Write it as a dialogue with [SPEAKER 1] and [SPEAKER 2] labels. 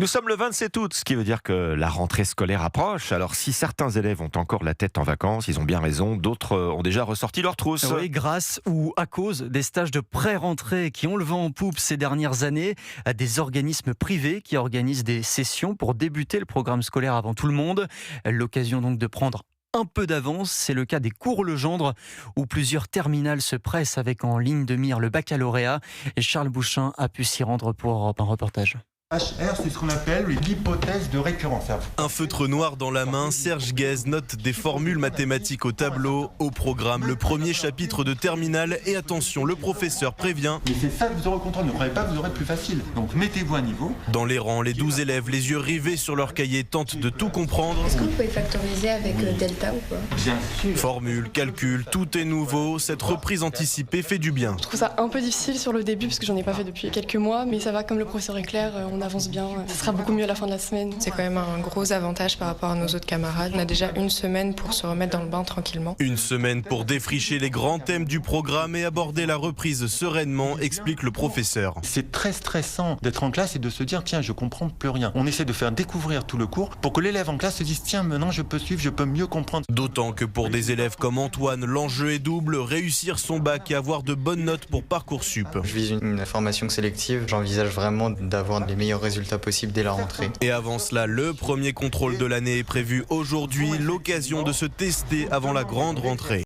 [SPEAKER 1] Nous sommes le 27 août, ce qui veut dire que la rentrée scolaire approche. Alors si certains élèves ont encore la tête en vacances, ils ont bien raison, d'autres ont déjà ressorti leur trousse.
[SPEAKER 2] Oui, grâce ou à cause des stages de pré-rentrée qui ont le vent en poupe ces dernières années, à des organismes privés qui organisent des sessions pour débuter le programme scolaire avant tout le monde. L'occasion donc de prendre un peu d'avance, c'est le cas des cours Legendre où plusieurs terminales se pressent avec en ligne de mire le baccalauréat. Et Charles Bouchin a pu s'y rendre pour un reportage.
[SPEAKER 3] HR, c'est ce qu'on appelle l'hypothèse de récurrence.
[SPEAKER 4] Un feutre noir dans la main, Serge Guez note des formules mathématiques au tableau. Au programme, le premier chapitre de terminale. Et attention, le professeur prévient.
[SPEAKER 3] Mais c'est ça que vous aurez au contrôle, ne croyez pas que vous aurez plus facile. Donc mettez-vous à niveau.
[SPEAKER 4] Dans les rangs, les 12 élèves, les yeux rivés sur leur cahier, tentent de tout comprendre.
[SPEAKER 5] Est-ce que vous pouvez factoriser avec delta ou pas?
[SPEAKER 3] Bien sûr.
[SPEAKER 4] Formule, calcul, tout est nouveau. Cette reprise anticipée fait du bien.
[SPEAKER 6] Je trouve ça un peu difficile sur le début parce que j'en ai pas fait depuis quelques mois, mais ça va, comme le professeur est clair, on avance bien. Ça sera beaucoup mieux à la fin de la semaine.
[SPEAKER 5] C'est quand même un gros avantage par rapport à nos autres camarades. On a déjà une semaine pour se remettre dans le bain tranquillement.
[SPEAKER 4] Une semaine pour défricher les grands thèmes du programme et aborder la reprise sereinement, explique le professeur.
[SPEAKER 3] C'est très stressant d'être en classe et de se dire tiens, je comprends plus rien. On essaie de faire découvrir tout le cours pour que l'élève en classe se dise tiens, maintenant je peux suivre, je peux mieux comprendre.
[SPEAKER 4] D'autant que pour des élèves comme Antoine, l'enjeu est double, réussir son bac et avoir de bonnes notes pour Parcoursup.
[SPEAKER 7] Je vise une formation sélective, j'envisage vraiment d'avoir les meilleurs résultats possibles dès la rentrée.
[SPEAKER 4] Et avant cela, le premier contrôle de l'année est prévu aujourd'hui, l'occasion de se tester avant la grande rentrée.